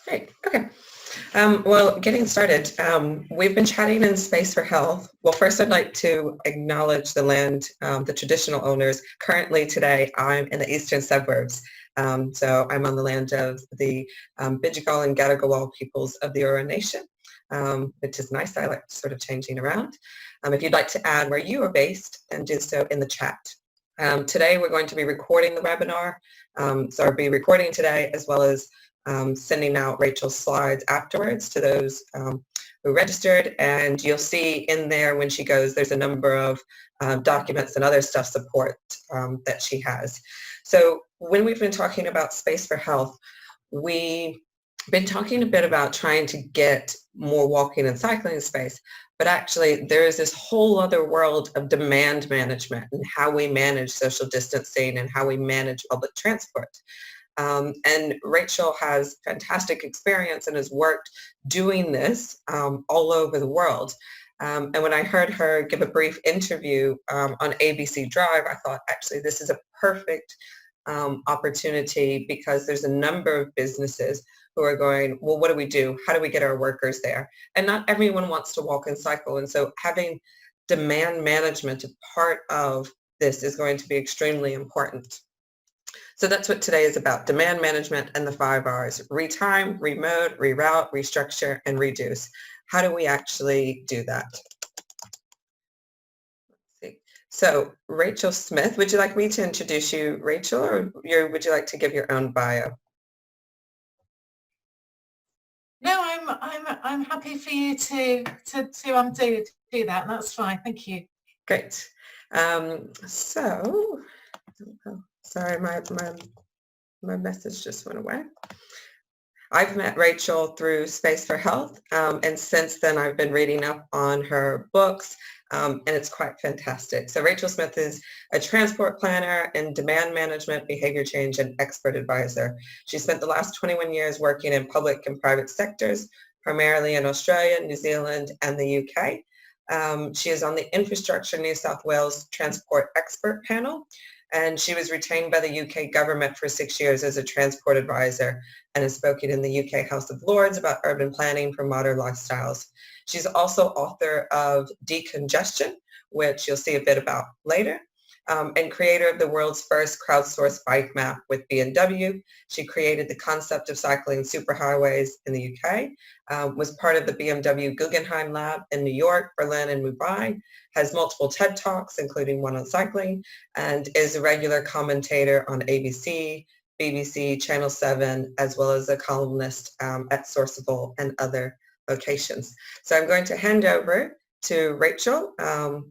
Great. Okay. Well, getting started, we've been chatting in Space for Health. Well, first I'd like to acknowledge the land, the traditional owners. Currently today, I'm in the eastern suburbs. So I'm on the land of the Bidjigal and Gadigal peoples of the Eora Nation, which is nice. I like sort of changing around. If you'd like to add where you are based, then do so in the chat. Today we're going to be recording the webinar. So I'll be recording today as well as sending out Rachel's slides afterwards to those who registered, and you'll see in there when she goes there's a number of documents and other stuff support that she has. So when we've been talking about Space for Health, we've been talking a bit about trying to get more walking and cycling space, but actually there is this whole other world of demand management and how we manage social distancing and how we manage public transport. And Rachel has fantastic experience and has worked doing this all over the world. And when I heard her give a brief interview on ABC Drive, I thought, actually, this is a perfect opportunity because there's a number of businesses who are going, well, what do we do? How do we get our workers there? And not everyone wants to walk and cycle. And so having demand management a part of this is going to be extremely important. So that's what today is about, demand management and the 5R's, ReTime, ReMode, ReRoute, ReStructure, and Reduce. How do we actually do that? Let's see. So Rachel Smith, would you like me to introduce you, Rachel, or would you like to give your own bio? No, I'm happy for you to do that. That's fine. Thank you. Great. So, sorry, my message just went away. I've met Rachel through Space for Health, and since then I've been reading up on her books, and it's quite fantastic. So Rachel Smith is a transport planner and demand management, behavior change, and expert advisor. She spent the last 21 years working in public and private sectors, primarily in Australia, New Zealand, and the UK. She is on the Infrastructure New South Wales Transport Expert Panel, and she was retained by the UK government for 6 years as a transport advisor and has spoken in the UK House of Lords about urban planning for modern lifestyles. She's also author of Decongestion, which you'll see a bit about later, and creator of the world's first crowdsourced bike map with BMW. She created the concept of cycling superhighways in the UK, was part of the BMW Guggenheim Lab in New York, Berlin, and Mumbai, has multiple TED Talks, including one on cycling, and is a regular commentator on ABC, BBC, Channel 7, as well as a columnist at Sourceable and other locations. So I'm going to hand over to Rachel.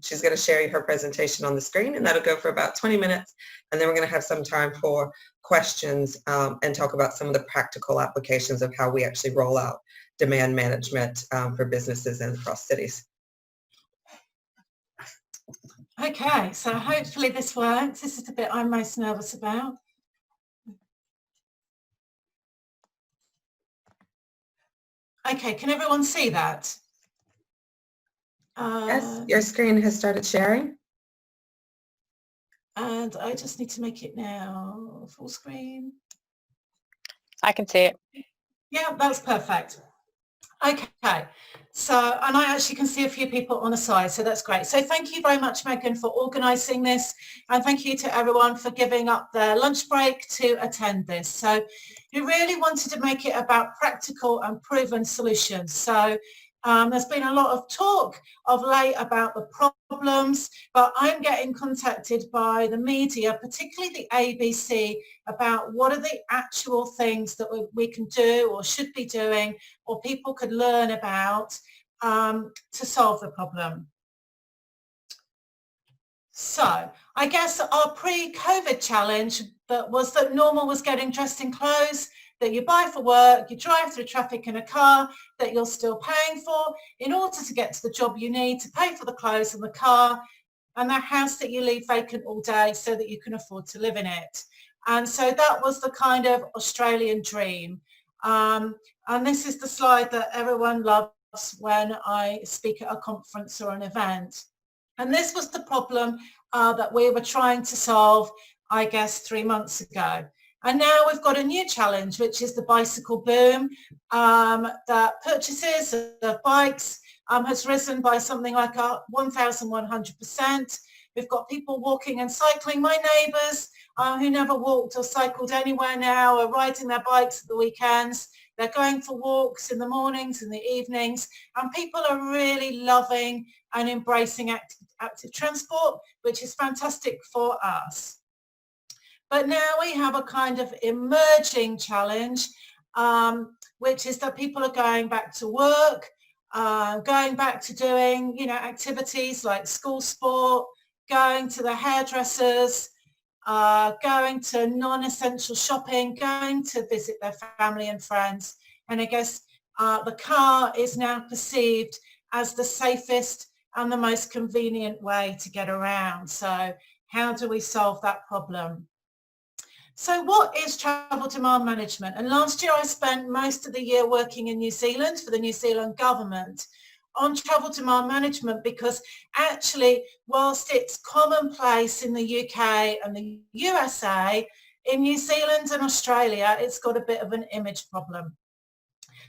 She's going to share her presentation on the screen, and that'll go for about 20 minutes. And then we're going to have some time for questions and talk about some of the practical applications of how we actually roll out demand management for businesses and across cities. Okay, so hopefully this works. This is the bit I'm most nervous about. Okay, can everyone see that? Yes, your screen has started sharing. And I just need to make it now full screen. I can see it. Yeah, that's perfect. Okay, so, and I actually can see a few people on the side, so that's great. So thank you very much, Megan, for organising this, and thank you to everyone for giving up their lunch break to attend this. So we really wanted to make it about practical and proven solutions. So there's been a lot of talk of late about the problems, but I'm getting contacted by the media, particularly the ABC, about what are the actual things that we can do or should be doing or people could learn about to solve the problem. So I guess our pre-COVID challenge was that normal was getting dressed in clothes that you buy for work, you drive through traffic in a car that you're still paying for in order to get to the job you need to pay for the clothes and the car and the house that you leave vacant all day so that you can afford to live in it. And so that was the kind of Australian dream. And this is the slide that everyone loves when I speak at a conference or an event. And this was the problem that we were trying to solve, I guess, 3 months ago. And now we've got a new challenge, which is the bicycle boom. The purchases of bikes has risen by something like 1,100%. We've got people walking and cycling. My neighbours who never walked or cycled anywhere now are riding their bikes at the weekends. They're going for walks in the mornings and the evenings, and people are really loving and embracing active transport, which is fantastic for us. But now we have a kind of emerging challenge, which is that people are going back to work, going back to doing, you know, activities like school sport, going to the hairdressers, going to non-essential shopping, going to visit their family and friends. And I guess the car is now perceived as the safest and the most convenient way to get around. So how do we solve that problem? So what is travel demand management? And last year I spent most of the year working in New Zealand for the New Zealand government on travel demand management, because actually, whilst it's commonplace in the UK and the USA, in New Zealand and Australia, it's got a bit of an image problem.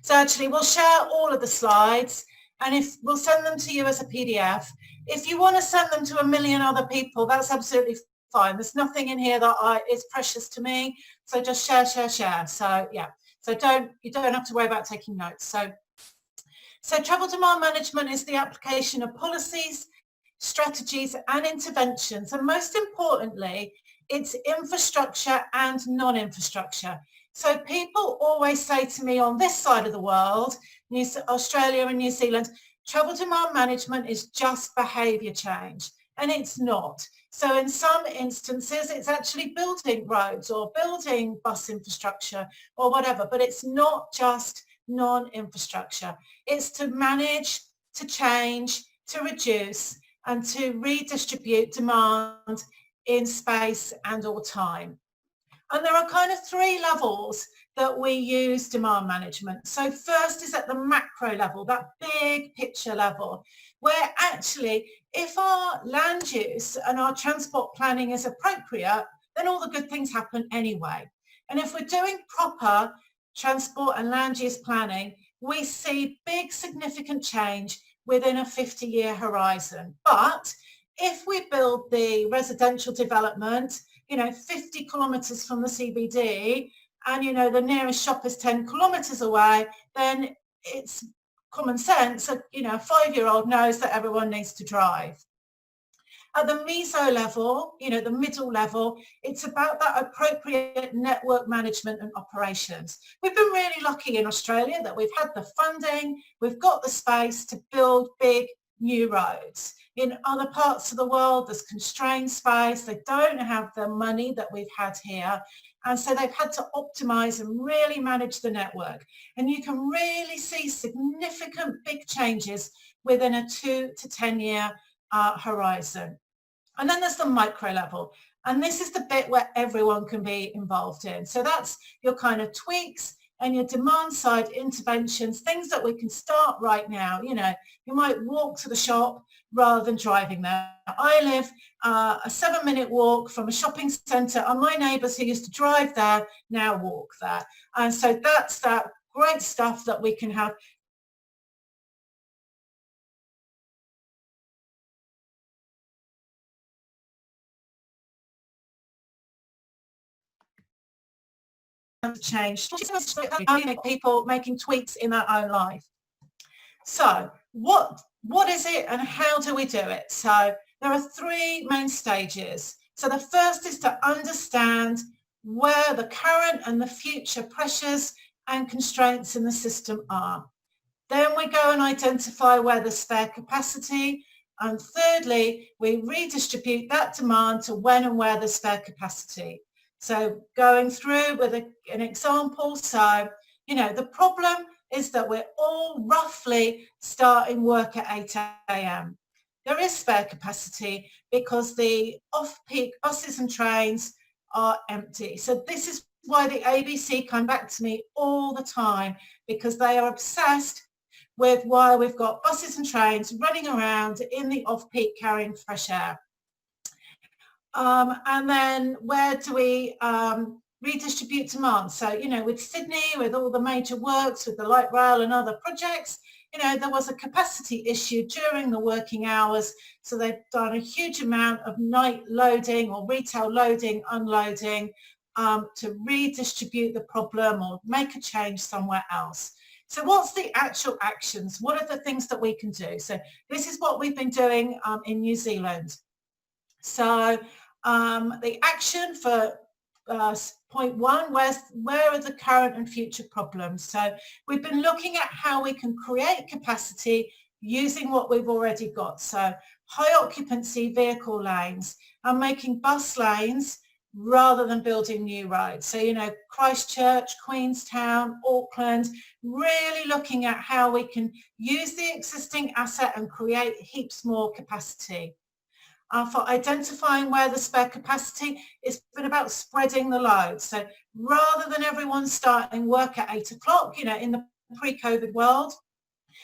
So actually, we'll share all of the slides, and if we'll send them to you as a PDF. If you want to send them to a million other people, that's absolutely fine. There's nothing in here that is precious to me. So just share. So yeah, so you don't have to worry about taking notes. So travel demand management is the application of policies, strategies and interventions, and most importantly, it's infrastructure and non-infrastructure. So people always say to me on this side of the world, Australia and New Zealand, travel demand management is just behaviour change, and it's not. So in some instances, it's actually building roads or building bus infrastructure or whatever, but it's not just non-infrastructure. It's to manage, to change, to reduce and to redistribute demand in space and or time. And there are kind of three levels that we use demand management. So first is at the macro level, that big picture level, where actually if our land use and our transport planning is appropriate, then all the good things happen anyway. And if we're doing proper transport and land use planning, we see big significant change within a 50-year horizon. But if we build the residential development, 50 kilometres from the CBD, and the nearest shop is 10 kilometres away, then it's common sense that a 5-year-old knows that everyone needs to drive. At the meso level, the middle level, it's about that appropriate network management and operations. We've been really lucky in Australia that we've had the funding, we've got the space to build big new roads. In other parts of the world, there's constrained space. They don't have the money that we've had here. And so they've had to optimize and really manage the network. And you can really see significant big changes within a 2 to 10 year horizon. And then there's the micro level. And this is the bit where everyone can be involved in. So that's your kind of tweaks and your demand side interventions, things that we can start right now. You might walk to the shop rather than driving there. I live a 7-minute walk from a shopping centre, and my neighbours who used to drive there now walk there. And so that's that great stuff that we can have. Change people making tweaks in their own life. So what is it and how do we do it? So there are 3 main stages. So the first is to understand where the current and the future pressures and constraints in the system are. Then we go and identify where there's spare capacity. And thirdly, we redistribute that demand to when and where there's spare capacity. So going through with an example, so, the problem is that we're all roughly starting work at 8 a.m. There is spare capacity because the off-peak buses and trains are empty. So this is why the ABC come back to me all the time, because they are obsessed with why we've got buses and trains running around in the off-peak carrying fresh air. And then where do we redistribute demand. So, with Sydney, with all the major works, with the light rail and other projects, there was a capacity issue during the working hours. So they've done a huge amount of night loading or retail loading, unloading to redistribute the problem or make a change somewhere else. So what's the actual actions? What are the things that we can do? So this is what we've been doing in New Zealand. So the action for point one, where are the current and future problems? So we've been looking at how we can create capacity using what we've already got. So high occupancy vehicle lanes and making bus lanes rather than building new roads. So, Christchurch, Queenstown, Auckland, really looking at how we can use the existing asset and create heaps more capacity. For identifying where the spare capacity, it's been about spreading the load. So rather than everyone starting work at 8 o'clock, in the pre-COVID world,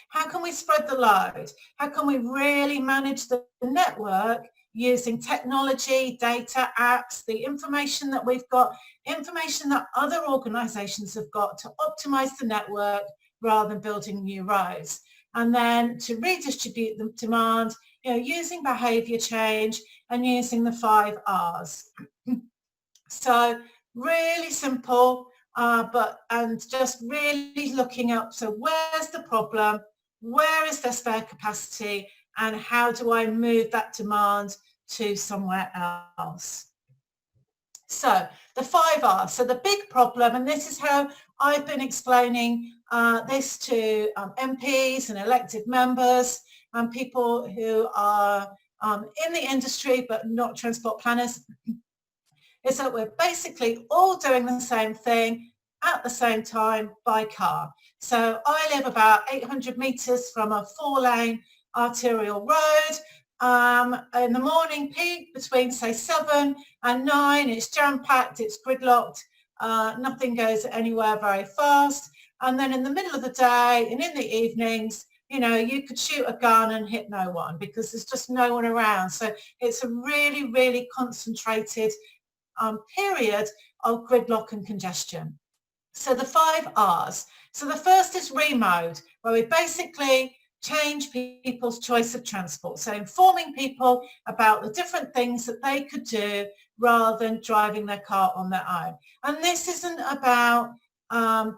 how can we spread the load? How can we really manage the network using technology, data, apps, the information that we've got, information that other organisations have got to optimise the network rather than building new roads? And then to redistribute the demand, using behaviour change and using the 5R's. So really simple, and just really looking up, so where's the problem? Where is there spare capacity? And how do I move that demand to somewhere else? So the 5R's, so the big problem, and this is how I've been explaining this to MPs and elected members and people who are in the industry but not transport planners, is that we're basically all doing the same thing at the same time by car. So I live about 800 metres from a 4-lane arterial road. In the morning peak between say 7 and 9, it's jam-packed, it's gridlocked, nothing goes anywhere very fast. And then in the middle of the day and in the evenings, you could shoot a gun and hit no one because there's just no one around. So it's a really, really concentrated period of gridlock and congestion. So the 5R's. So the first is ReMode, where we basically change people's choice of transport. So informing people about the different things that they could do rather than driving their car on their own. And this isn't about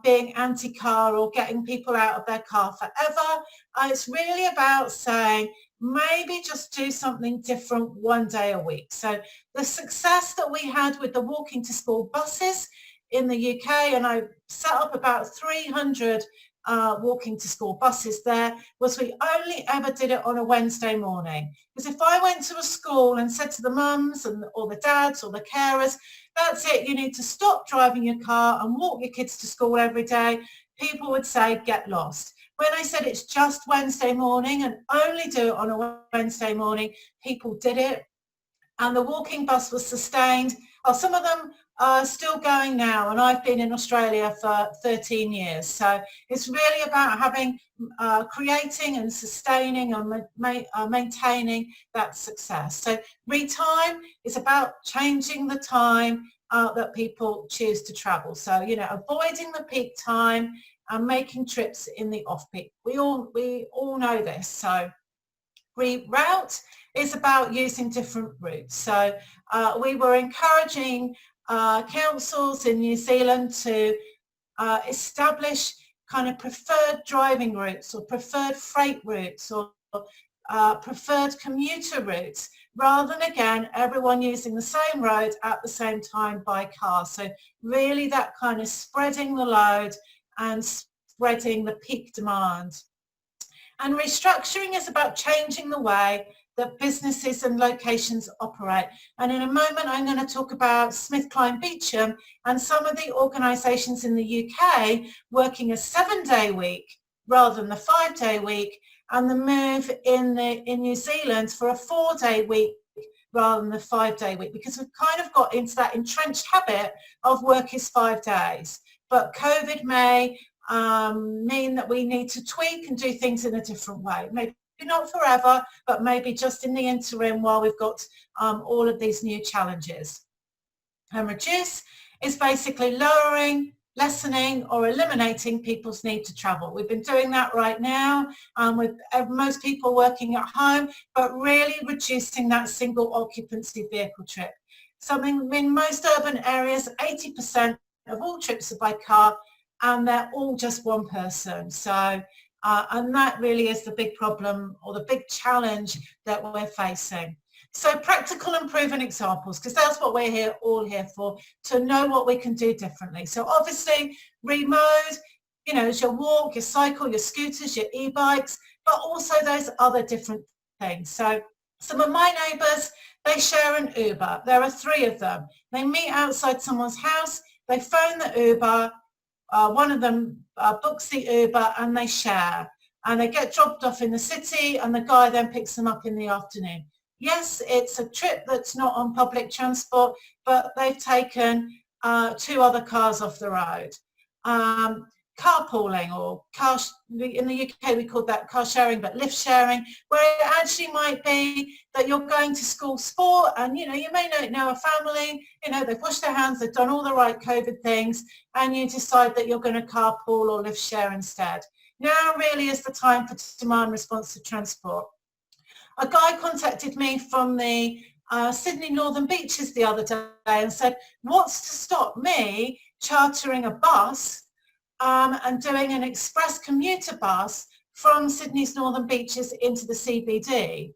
being anti-car or getting people out of their car forever. It's really about saying, maybe just do something different one day a week. So the success that we had with the walking to school buses in the UK, and I set up about 300 walking to school buses there, was we only ever did it on a Wednesday morning. Because if I went to a school and said to the mums or the dads or the carers, that's it, you need to stop driving your car and walk your kids to school every day, people would say, get lost. When I said it's just Wednesday morning and only do it on a Wednesday morning, people did it. And the walking bus was sustained. Some of them are still going now, and I've been in Australia for 13 years. So it's really about having, creating and sustaining and maintaining that success. So ReTime is about changing the time that people choose to travel. So, avoiding the peak time and making trips in the off-peak. We all know this. So ReRoute is about using different routes. So we were encouraging councils in New Zealand to establish kind of preferred driving routes or preferred freight routes or preferred commuter routes, rather than, again, everyone using the same road at the same time by car. So really that kind of spreading the load and spreading the peak demand. And restructuring is about changing the way that businesses and locations operate. And in a moment, I'm going to talk about SmithKline Beecham and some of the organisations in the UK working a 7-day week rather than the 5-day week, and the move in New Zealand for a 4-day week rather than the 5-day week, because we've kind of got into that entrenched habit of work is 5 days. But COVID may mean that we need to tweak and do things in a different way. Maybe not forever, but maybe just in the interim while we've got all of these new challenges. And Reduce is basically lowering, lessening or eliminating people's need to travel. We've been doing that right now with most people working at home, but really reducing that single occupancy vehicle trip. So in most urban areas, 80% of all trips are by car, and they're all just one person. So, and that really is the big problem or the big challenge that we're facing. So practical and proven examples, because that's what we're all here for, to know what we can do differently. So obviously, ReMode, you know, is your walk, your cycle, your scooters, your e-bikes, but also those other different things. So some of my neighbours, they share an Uber. There are 3 of them. They meet outside someone's house, they phone the Uber, one of them books the Uber and they share. And they get dropped off in the city and the guy then picks them up in the afternoon. Yes, it's a trip that's not on public transport, but they've taken 2 other cars off the road. Carpooling, or in the UK we call that car sharing, but lift sharing, where it actually might be that you're going to school sport and, you know, you may not know a family, you know, they've washed their hands, they've done all the right COVID things, and you decide that you're going to carpool or lift share instead. Now really is the time for demand responsive transport. A guy contacted me from the Sydney Northern Beaches the other day and said, what's to stop me chartering a bus and doing an express commuter bus from Sydney's Northern Beaches into the CBD?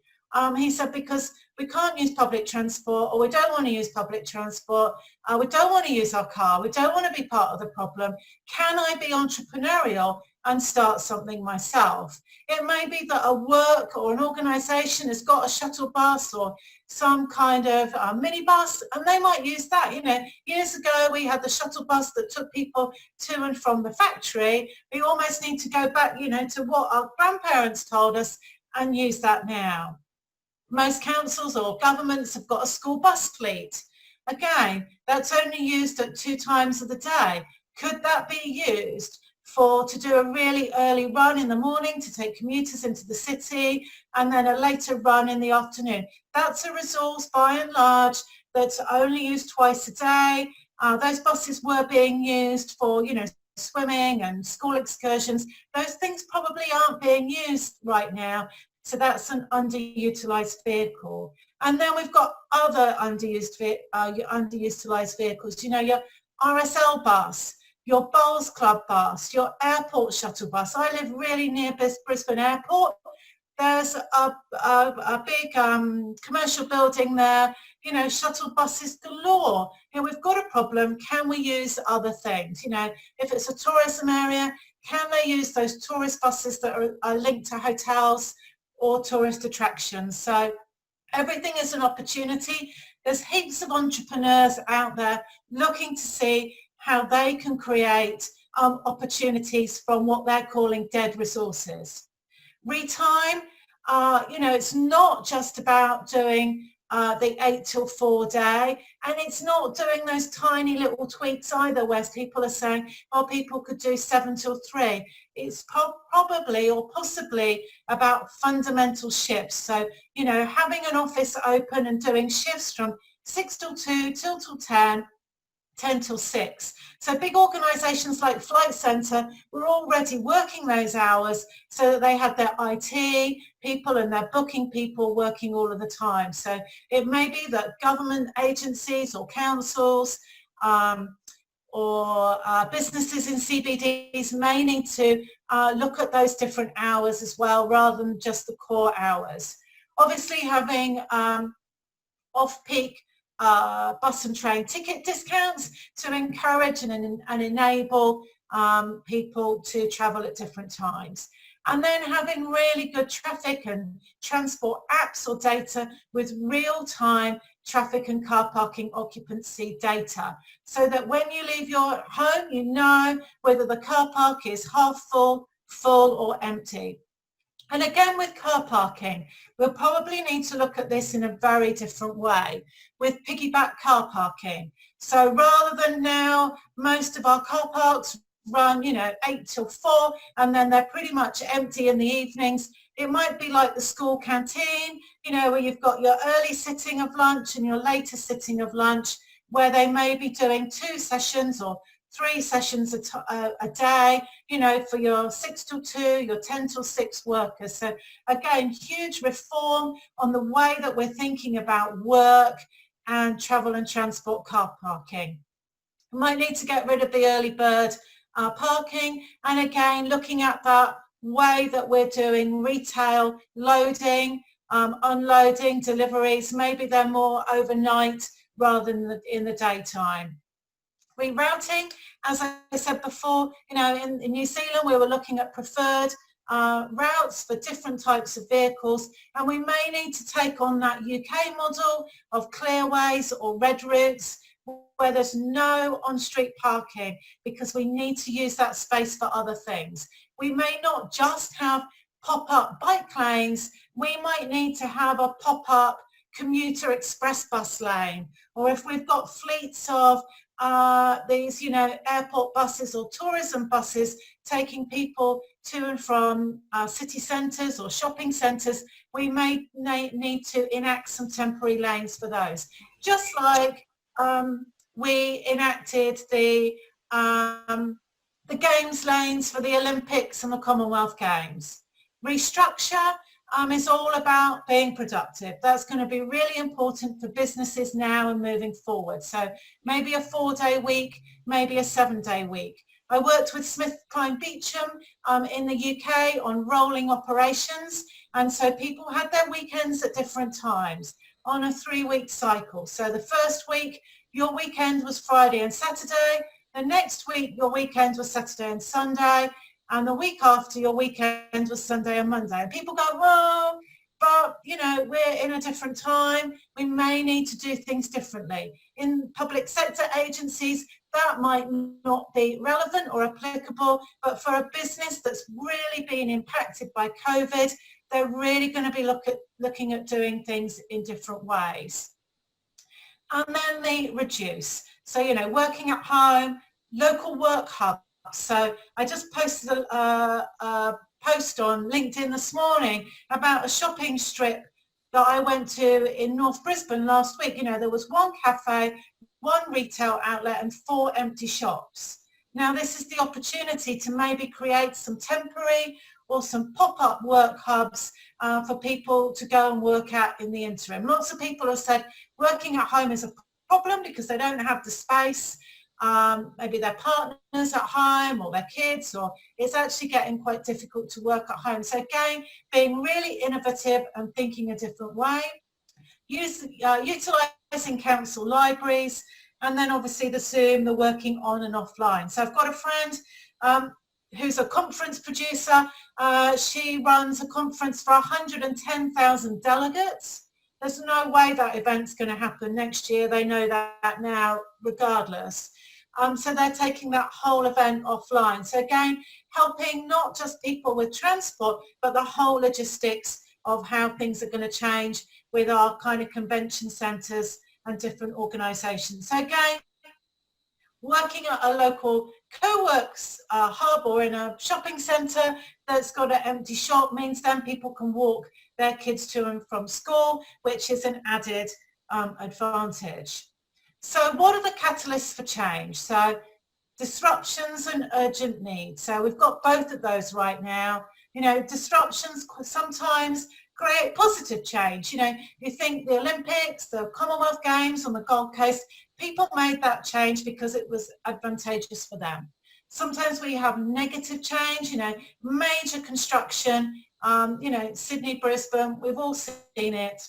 He said, because we can't use public transport, or we don't want to use public transport, we don't want to use our car, we don't want to be part of the problem. Can I be entrepreneurial and start something myself? It may be that a work or an organisation has got a shuttle bus or some kind of minibus, and they might use that. You know, years ago we had the shuttle bus that took people to and from the factory. We almost need to go back, you know, to what our grandparents told us and use that now. Most councils or governments have got a school bus fleet. Again, that's only used at 2 times of the day. Could that be used to do a really early run in the morning to take commuters into the city, and then a later run in the afternoon? That's a resource by and large that's only used twice a day. Those buses were being used for, you know, swimming and school excursions. Those things probably aren't being used right now. So that's an underutilised vehicle. And then we've got other underutilised vehicles. You know, your RSL bus, your Bowls Club bus, your airport shuttle bus. I live really near Brisbane Airport. There's a big commercial building there, you know, shuttle buses galore. You know, we've got a problem. Can we use other things? You know, if it's a tourism area, can they use those tourist buses that are linked to hotels or tourist attractions? So everything is an opportunity. There's heaps of entrepreneurs out there looking to see how they can create opportunities from what they're calling dead resources. ReTime, you know, it's not just about doing the 8 till 4 day, and it's not doing those tiny little tweaks either where people are saying, oh, people could do 7 till 3. It's probably or possibly about fundamental shifts. So, you know, having an office open and doing shifts from 6 till 2, till 10, 10 till 6. So big organisations like Flight Centre were already working those hours so that they had their IT people and their booking people working all of the time. So it may be that government agencies or councils or businesses in CBDs may need to look at those different hours as well, rather than just the core hours. Obviously having off-peak bus and train ticket discounts to encourage and enable people to travel at different times. And then having really good traffic and transport apps or data with real-time traffic and car parking occupancy data, so that when you leave your home, you know whether the car park is half full, full or empty. And again, with car parking, we'll probably need to look at this in a very different way with piggyback car parking. So rather than now, most of our car parks run, you know, 8 till 4, and then they're pretty much empty in the evenings. It might be like the school canteen, you know, where you've got your early sitting of lunch and your later sitting of lunch. where they may be doing 2 sessions or 3 sessions a day, you know, for your 6 till 2, your 10 till 6 workers. So again, huge reform on the way that we're thinking about work and travel and transport car parking. We might need to get rid of the early bird parking, and again, looking at that way that we're doing retail loading, unloading, deliveries, maybe they're more overnight rather than in the daytime. Rerouting, as I said before, you know, in New Zealand we were looking at preferred routes for different types of vehicles, and we may need to take on that UK model of clearways or red routes where there's no on-street parking, because we need to use that space for other things. We may not just have pop-up bike lanes, we might need to have a pop-up commuter express bus lane, or if we've got fleets of these, you know, airport buses or tourism buses taking people to and from city centres or shopping centres, we may need to enact some temporary lanes for those. Just like we enacted the games lanes for the Olympics and the Commonwealth Games. ReStructure is all about being productive. That's going to be really important for businesses now and moving forward. So maybe a 4-day week, maybe a 7-day week. I worked with SmithKline Beecham in the UK on rolling operations, and so people had their weekends at different times on a 3-week cycle. So the first week, your weekend was Friday and Saturday. The next week, your weekend was Saturday and Sunday. And the week after, your weekend was Sunday and Monday. And people go, well, but, you know, we're in a different time. We may need to do things differently. In public sector agencies, that might not be relevant or applicable, but for a business that's really been impacted by COVID, they're really going to be looking at doing things in different ways. And then the reduce. So, you know, working at home, local work hubs. So I just posted a post on LinkedIn this morning about a shopping strip that I went to in North Brisbane last week. You know, there was 1 cafe, 1 retail outlet and 4 empty shops. Now this is the opportunity to maybe create some temporary or some pop-up work hubs for people to go and work at in the interim. Lots of people have said working at home is a problem because they don't have the space. Maybe their partners at home or their kids, or it's actually getting quite difficult to work at home. So again, being really innovative and thinking a different way. Utilising council libraries, and then obviously the Zoom, the working on and offline. So I've got a friend who's a conference producer. She runs a conference for 110,000 delegates. There's no way that event's going to happen next year. They know that now regardless. So they're taking that whole event offline. So again, helping not just people with transport, but the whole logistics of how things are going to change with our kind of convention centres and different organisations. So again, working at a local co-works hub or in a shopping centre that's got an empty shop means then people can walk their kids to and from school, which is an added advantage. So what are the catalysts for change? So disruptions and urgent needs. So we've got both of those right now. You know, disruptions sometimes create positive change. You know, you think the Olympics, the Commonwealth Games on the Gold Coast, people made that change because it was advantageous for them. Sometimes we have negative change, you know, major construction, you know, Sydney, Brisbane, we've all seen it.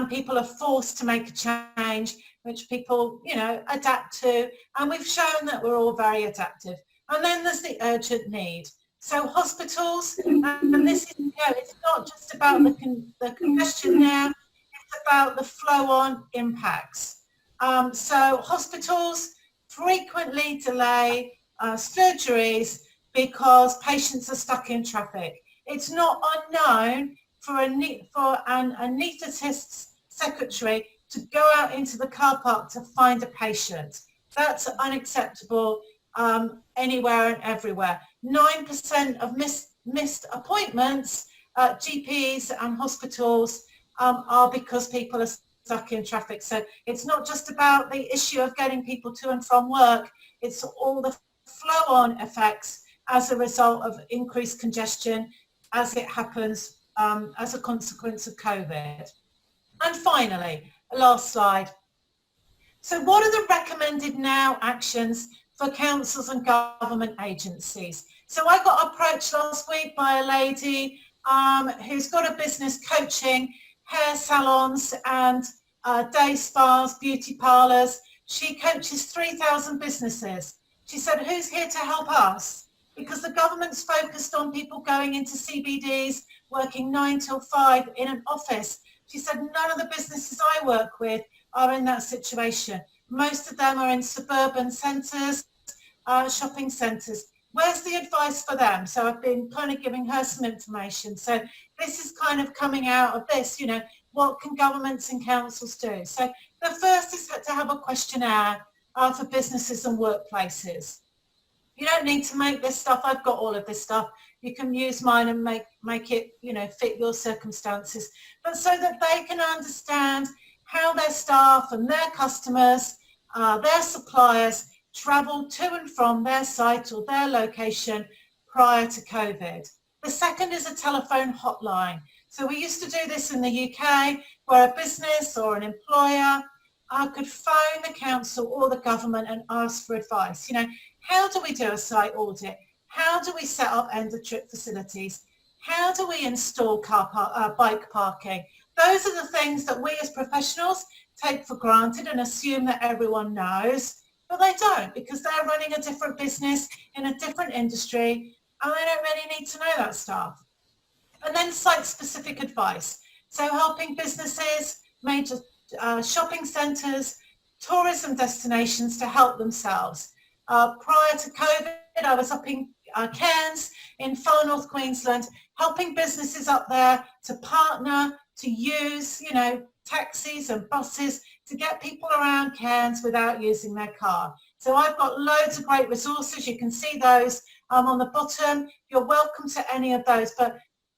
People are forced to make a change, which people, you know, adapt to. And we've shown that we're all very adaptive. And then there's the urgent need. So hospitals, and this is, you know, it's not just about the congestion now, it's about the flow-on impacts. So hospitals frequently delay surgeries because patients are stuck in traffic. It's not unknown for an anaesthetist's secretary to go out into the car park to find a patient. That's unacceptable anywhere and everywhere. 9% of missed appointments at GPs and hospitals are because people are stuck in traffic. So it's not just about the issue of getting people to and from work, it's all the flow-on effects as a result of increased congestion as it happens as a consequence of COVID. And finally, last slide. So what are the recommended now actions for councils and government agencies? So I got approached last week by a lady who's got a business coaching hair salons and day spas, beauty parlours. She coaches 3,000 businesses. She said, who's here to help us? Because the government's focused on people going into CBDs, working 9 till 5 in an office. She said, none of the businesses I work with are in that situation. Most of them are in suburban centres, shopping centres. Where's the advice for them? So I've been kind of giving her some information. So this is kind of coming out of this, you know, what can governments and councils do? So the first is to have a questionnaire for businesses and workplaces. You don't need to make this stuff. I've got all of this stuff. You can use mine and make it, you know, fit your circumstances. But so that they can understand how their staff and their customers, their suppliers travel to and from their site or their location prior to COVID. The second is a telephone hotline. So we used to do this in the UK where a business or an employer could phone the council or the government and ask for advice. You know, how do we do a site audit? How do we set up end-of-trip facilities? How do we install bike parking? Those are the things that we as professionals take for granted and assume that everyone knows, but they don't, because they're running a different business in a different industry and they don't really need to know that stuff. And then site-specific advice. So helping businesses, major shopping centres, tourism destinations to help themselves. Prior to COVID, I was up in Cairns in far north Queensland, helping businesses up there to partner, to use, you know, taxis and buses to get people around Cairns without using their car. So I've got loads of great resources. You can see those on the bottom. You're welcome to any of those, but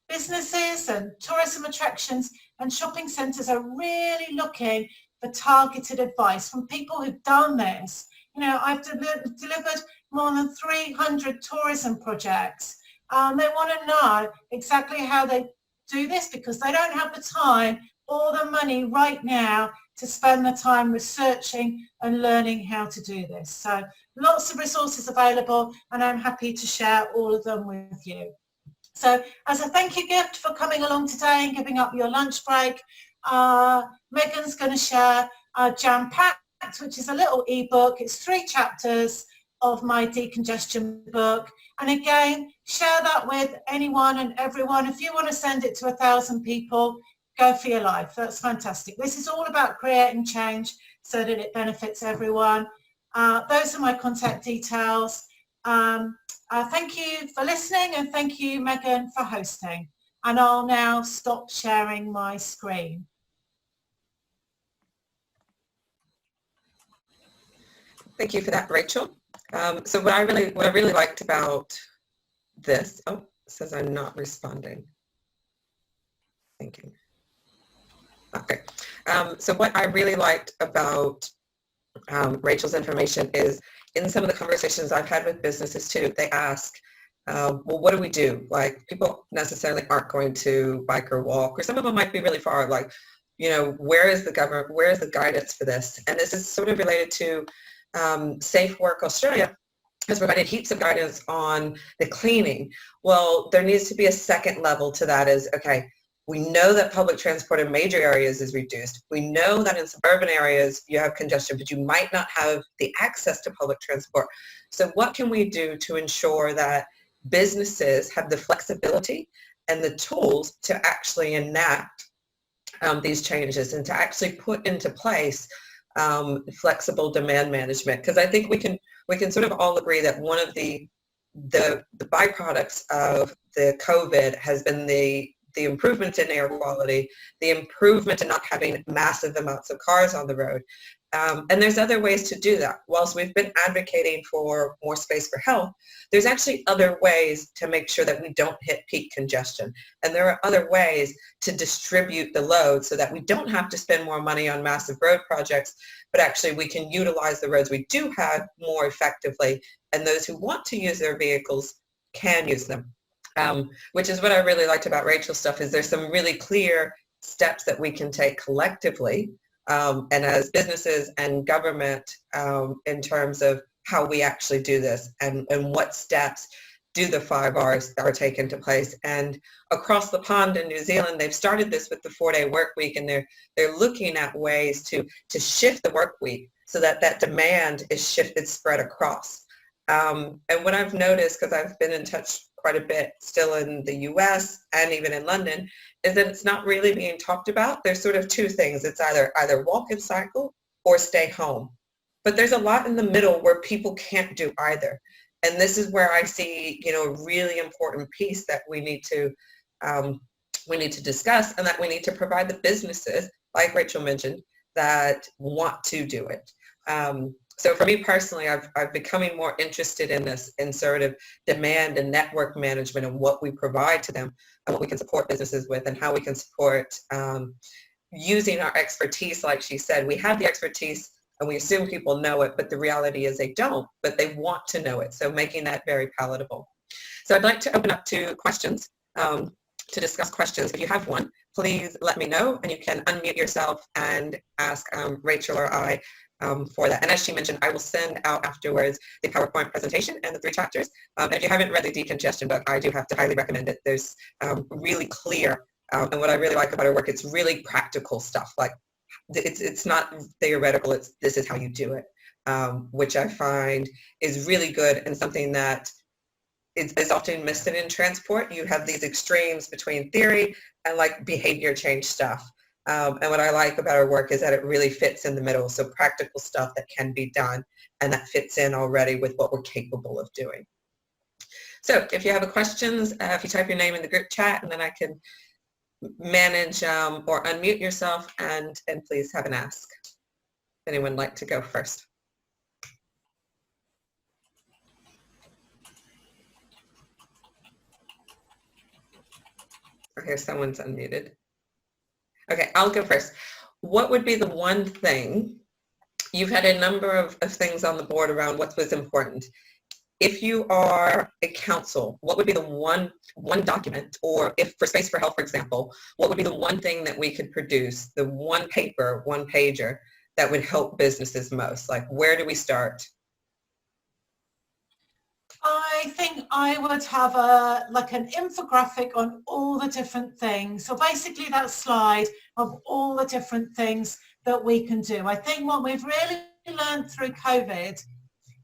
businesses and tourism attractions and shopping centres are really looking for targeted advice from people who've done this. You know, I've delivered more than 300 tourism projects. They want to know exactly how they do this because they don't have the time or the money right now to spend the time researching and learning how to do this. So lots of resources available and I'm happy to share all of them with you. So as a thank you gift for coming along today and giving up your lunch break, Megan's going to share Jam Packed, which is a little ebook. It's 3 chapters of my decongestion book. And again, share that with anyone and everyone. If you want to send it to 1,000 people, go for your life. That's fantastic. This is all about creating change so that it benefits everyone. Those are my contact details. Thank you for listening and thank you, Megan, for hosting. And I'll now stop sharing my screen. Thank you for that, Rachel. So what I really liked about this, oh, it says I'm not responding. Thank you. Okay. So what I really liked about Rachel's information is in some of the conversations I've had with businesses too, they ask, well, what do we do? Like people necessarily aren't going to bike or walk, or some of them might be really far. Like, you know, where is the government? Where is the guidance for this? And this is sort of related to Safe Work Australia has provided heaps of guidance on the cleaning. Well, there needs to be a second level to that is, okay, we know that public transport in major areas is reduced. We know that in suburban areas you have congestion, but you might not have the access to public transport. So what can we do to ensure that businesses have the flexibility and the tools to actually enact these changes and to actually put into place flexible demand management? Because I think we can sort of all agree that one of the byproducts of the COVID has been the improvement in air quality, the improvement in not having massive amounts of cars on the road. And there's other ways to do that. Whilst we've been advocating for more space for health, there's actually other ways to make sure that we don't hit peak congestion. And there are other ways to distribute the load so that we don't have to spend more money on massive road projects, but actually we can utilize the roads we do have more effectively, and those who want to use their vehicles can use them. Which is what I really liked about Rachel's stuff, is there's some really clear steps that we can take collectively and as businesses and government in terms of how we actually do this and what steps do the 5R's are taken to place. And across the pond in New Zealand, they've started this with the 4-day work week, and they're looking at ways to shift the work week so that that demand is shifted, spread across. And what I've noticed, because I've been in touch quite a bit still in the US and even in London, is that it's not really being talked about. There's sort of two things. It's either walk and cycle or stay home. But there's a lot in the middle where people can't do either. And this is where I see, a really important piece that we need to discuss, and that we need to provide the businesses, like Rachel mentioned, that want to do it. So for me personally, I've becoming more interested in this, in sort of demand and network management and what we provide to them and what we can support businesses with and how we can support using our expertise. Like she said, we have the expertise and we assume people know it, but the reality is they don't, but they want to know it. So making that very palatable. So I'd like to open up to questions, to discuss questions. If you have one, please let me know, and you can unmute yourself and ask Rachel or I for that. And as she mentioned, I will send out afterwards the PowerPoint presentation and the 3 chapters. And if you haven't read the decongestion book, I do have to highly recommend it. There's really clear, and what I really like about her work, it's really practical stuff. Like it's not theoretical, this is how you do it, which I find is really good and something that is often missed in transport. You have these extremes between theory and like behavior change stuff. And what I like about our work is that it really fits in the middle. So practical stuff that can be done and that fits in already with what we're capable of doing. So if you have questions, if you type your name in the group chat, and then I can manage or unmute yourself and please have an ask. Anyone like to go first? Okay, someone's unmuted. Okay, I'll go first. What would be the one thing, you've had a number of things on the board around what was important. If you are a council, what would be the one document, or if for Space for Health, for example, what would be the one thing that we could produce, the one paper, one pager that would help businesses most? Like, where do we start? I think I would have an infographic on all the different things. So basically that slide of all the different things that we can do. I think what we've really learned through COVID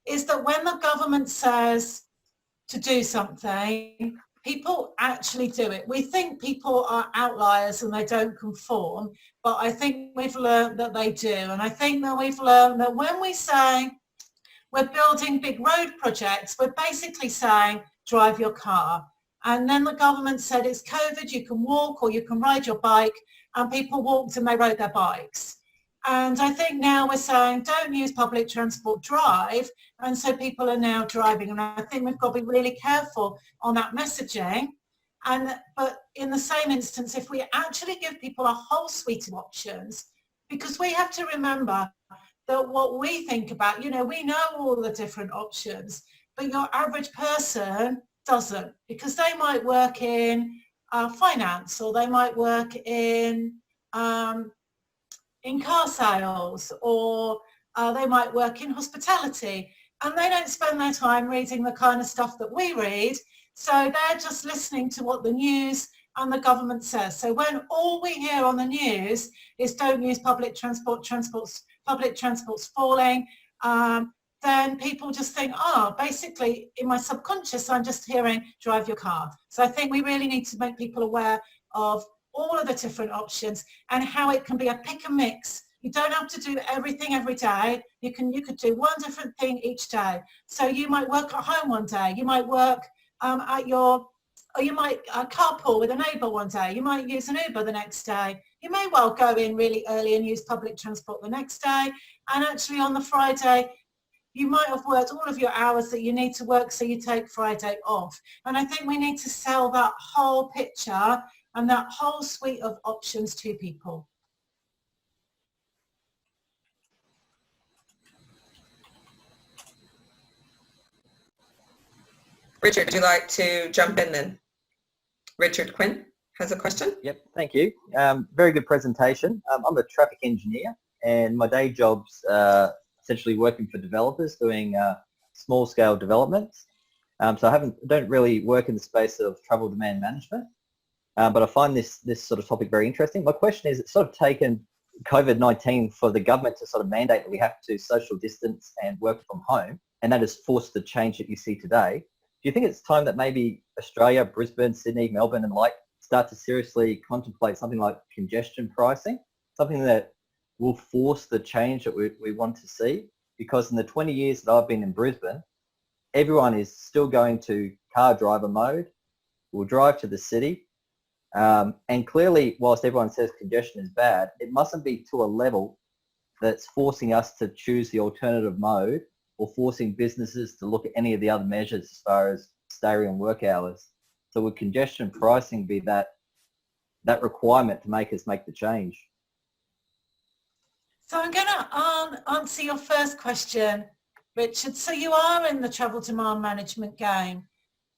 is that when the government says to do something, people actually do it. We think people are outliers and they don't conform, but I think we've learned that they do. And I think that we've learned that when we say we're building big road projects, we're basically saying, drive your car. And then the government said, it's COVID, you can walk or you can ride your bike, and people walked and they rode their bikes. And I think now we're saying, don't use public transport, drive. And so people are now driving. And I think we've got to be really careful on that messaging. But in the same instance, if we actually give people a whole suite of options, because we have to remember that what we think about, we know all the different options, but your average person doesn't, because they might work in finance, or they might work in car sales, or they might work in hospitality, and they don't spend their time reading the kind of stuff that we read. So they're just listening to what the news and the government says. So when all we hear on the news is don't use public transport, public transport's falling, then people just think, basically in my subconscious, I'm just hearing drive your car. So I think we really need to make people aware of all of the different options and how it can be a pick and mix. You don't have to do everything every day. You could do one different thing each day. So you might work at home one day. You might work or you might carpool with a neighbour one day. You might use an Uber the next day. You may well go in really early and use public transport the next day, and actually on the Friday, you might have worked all of your hours that you need to work, so you take Friday off. And I think we need to sell that whole picture and that whole suite of options to people. Richard, would you like to jump in then? Richard Quinn has a question. Yep, thank you. Very good presentation. I'm a traffic engineer, and my day job's essentially working for developers doing small-scale developments. So I don't really work in the space of travel demand management, but I find this sort of topic very interesting. My question is, it's sort of taken COVID-19 for the government to sort of mandate that we have to social distance and work from home, and that has forced the change that you see today. Do you think it's time that maybe Australia, Brisbane, Sydney, Melbourne and like start to seriously contemplate something like congestion pricing, something that will force the change that we want to see? Because in the 20 years that I've been in Brisbane, everyone is still going to car driver mode, will drive to the city, and clearly whilst everyone says congestion is bad, it mustn't be to a level that's forcing us to choose the alternative mode or forcing businesses to look at any of the other measures as far as stay and work hours. So would congestion pricing be that requirement to make us make the change? So I'm going to answer your first question, Richard. So you are in the travel demand management game.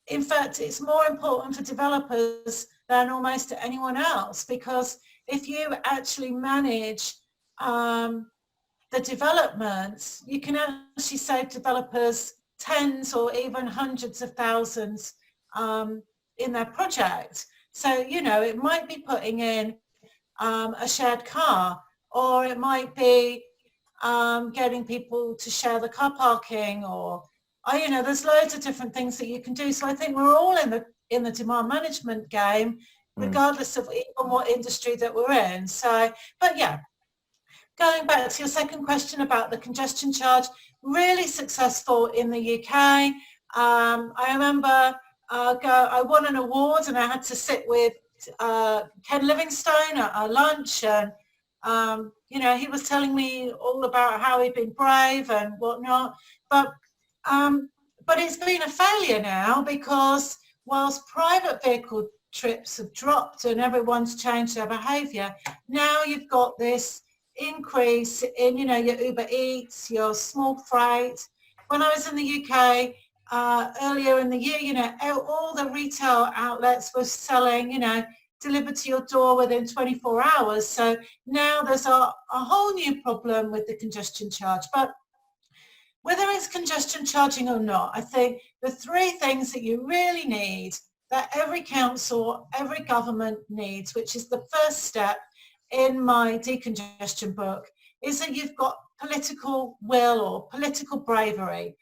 In fact, it's more important for developers than almost anyone else, because if you actually manage the developments, you can actually save developers tens or even hundreds of thousands in their project. So, you know, it might be putting in a shared car, or it might be getting people to share the car parking, or, you know, there's loads of different things that you can do. So I think we're all in the demand management game, regardless of even what industry that we're in. So, but yeah, going back to your second question about the congestion charge, really successful in the UK. I remember I won an award and I had to sit with Ken Livingstone at our lunch, and you know, he was telling me all about how he'd been brave and whatnot, but it's been a failure now, because whilst private vehicle trips have dropped and everyone's changed their behaviour, now you've got this increase in, you know, your Uber Eats, your small freight. When I was in the UK earlier in the year, you know, all the retail outlets were selling, you know, delivered to your door within 24 hours. So now there's a whole new problem with the congestion charge. But whether it's congestion charging or not, I think the three things that you really need, that every council, every government needs, which is the first step in my decongestion book, is that you've got political will or political bravery.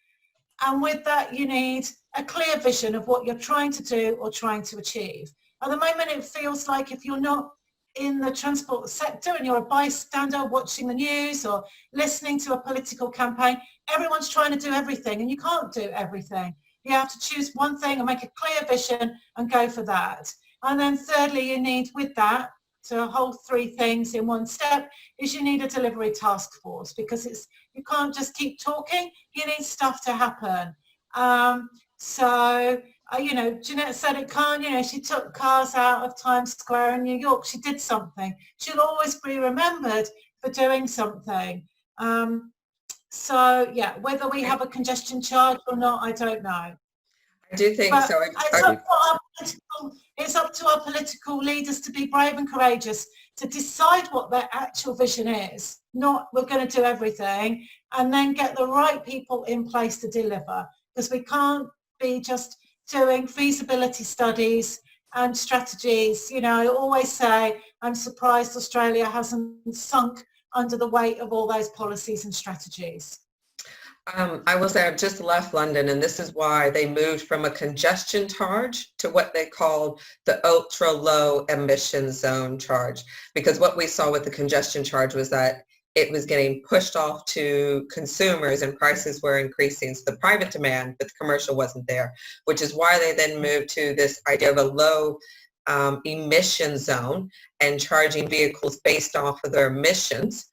And with that, you need a clear vision of what you're trying to do or trying to achieve. At the moment, it feels like if you're not in the transport sector and you're a bystander watching the news or listening to a political campaign, everyone's trying to do everything, and you can't do everything. You have to choose one thing and make a clear vision and go for that. And then thirdly, you need, with that, to hold three things in one step, is you need a delivery task force, because you can't just keep talking, you need stuff to happen. You know, Jeanette said it can't, you know, she took cars out of Times Square in New York, she did something. She'll always be remembered for doing something. So yeah, whether we have a congestion charge or not, I don't know. I do think But so. It's up to our political leaders to be brave and courageous, to decide what their actual vision is, not we're going to do everything, and then get the right people in place to deliver, because we can't be just doing feasibility studies and strategies. You know, I always say I'm surprised Australia hasn't sunk under the weight of all those policies and strategies. I will say I've just left London, and this is why they moved from a congestion charge to what they called the ultra low emission zone charge, because what we saw with the congestion charge was that it was getting pushed off to consumers and prices were increasing. So the private demand, but the commercial wasn't there, which is why they then moved to this idea of a low emission zone and charging vehicles based off of their emissions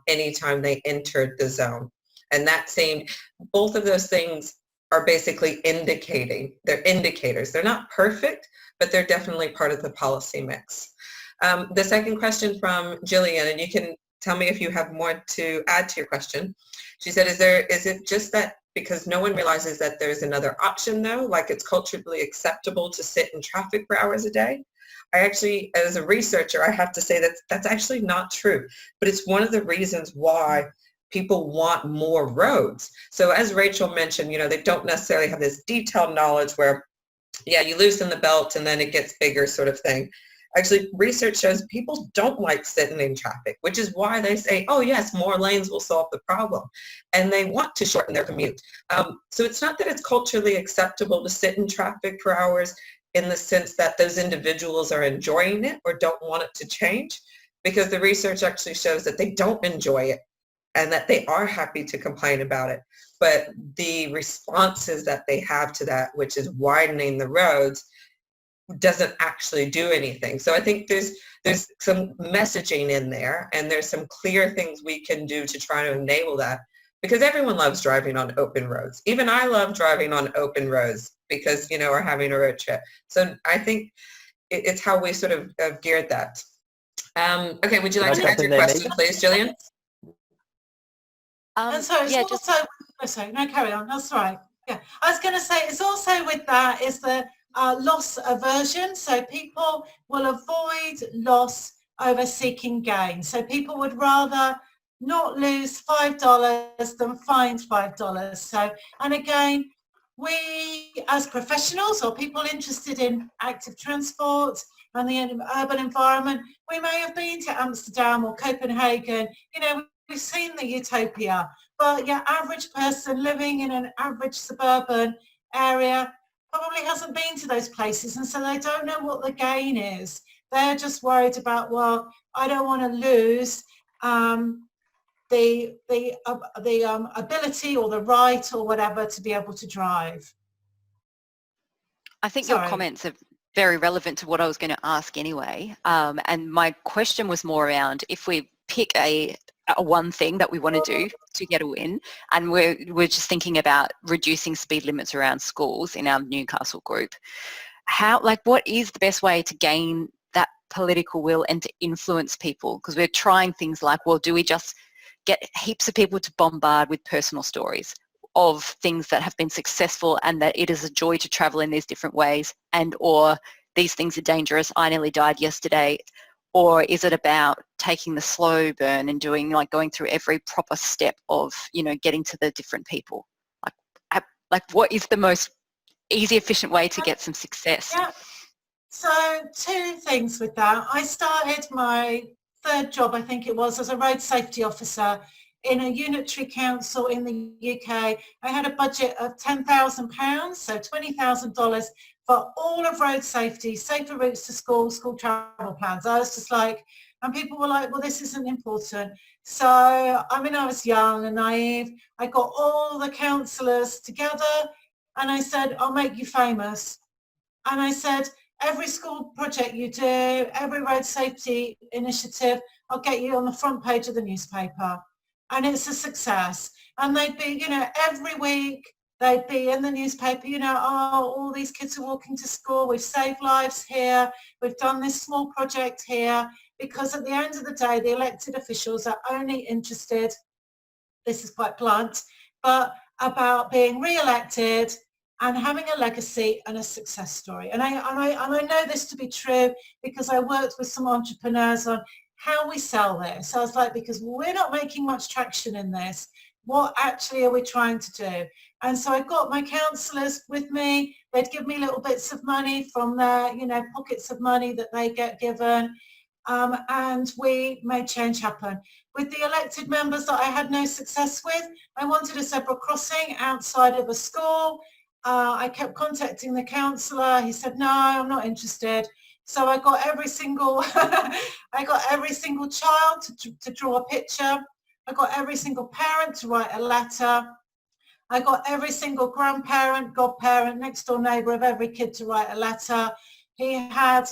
anytime they entered the zone. And that seemed, both of those things are basically they're indicators. They're not perfect, but they're definitely part of the policy mix. The second question from Jillian, and you can tell me if you have more to add to your question. She said, is it just that because no one realizes that there's another option though, like it's culturally acceptable to sit in traffic for hours a day? I actually, as a researcher, I have to say that that's actually not true, but it's one of the reasons why people want more roads. So as Rachel mentioned, they don't necessarily have this detailed knowledge where, yeah, you loosen the belt and then it gets bigger sort of thing. Actually, research shows people don't like sitting in traffic, which is why they say, oh yes, more lanes will solve the problem. And they want to shorten their commute. So it's not that it's culturally acceptable to sit in traffic for hours in the sense that those individuals are enjoying it or don't want it to change, because the research actually shows that they don't enjoy it and that they are happy to complain about it. But the responses that they have to that, which is widening the roads, doesn't actually do anything. So I think there's some messaging in there, and there's some clear things we can do to try to enable that, because everyone loves driving on open roads. Even I love driving on open roads because, we're having a road trip. So I think it's how we sort of geared that. Okay, would you like to add your question, please, Jillian? And so it's also, no, carry on, that's right. Yeah, I was going to say, it's also with that is the loss aversion. So people will avoid loss over seeking gain. So people would rather not lose $5 than find $5. So, and again, we as professionals or people interested in active transport and the urban environment, we may have been to Amsterdam or Copenhagen, we've seen the utopia, but your average person living in an average suburban area probably hasn't been to those places, and so they don't know what the gain is. They're just worried about, well, I don't want to lose the ability or the right or whatever to be able to drive. I think your comments are very relevant to what I was going to ask anyway. And my question was more around if we pick a one thing that we want to do to get a win, and we're just thinking about reducing speed limits around schools in our Newcastle group. What is the best way to gain that political will and to influence people? Because we're trying things like, well, do we just get heaps of people to bombard with personal stories of things that have been successful and that it is a joy to travel in these different ways, and or these things are dangerous, I nearly died yesterday? Or is it about taking the slow burn and going through every proper step of, getting to the different people? What is the most easy, efficient way to get some success? Yeah. So two things with that. I started my third job, I think it was, as a road safety officer in a unitary council in the UK. I had a budget of £10,000, so $20,000 for all of road safety, safer routes to school travel plans. I was just like, and people were like, well, this isn't important. So, I was young and naive. I got all the councillors together and I said, I'll make you famous. And I said, every school project you do, every road safety initiative, I'll get you on the front page of the newspaper. And it's a success. And they'd be, every week, they'd be in the newspaper, all these kids are walking to school, we've saved lives here, we've done this small project here, because at the end of the day, the elected officials are only interested, this is quite blunt, but about being re-elected and having a legacy and a success story. And I know this to be true because I worked with some entrepreneurs on how we sell this. I was like, because we're not making much traction in this, what actually are we trying to do? And so I got my counsellors with me. They'd give me little bits of money from their, pockets of money that they get given. And we made change happen. With the elected members that I had no success with, I wanted a zebra crossing outside of a school. I kept contacting the counsellor. He said, no, I'm not interested. So I got every single, child to draw a picture. I got every single parent to write a letter. I got every single grandparent, godparent, next door neighbour of every kid to write a letter. He had,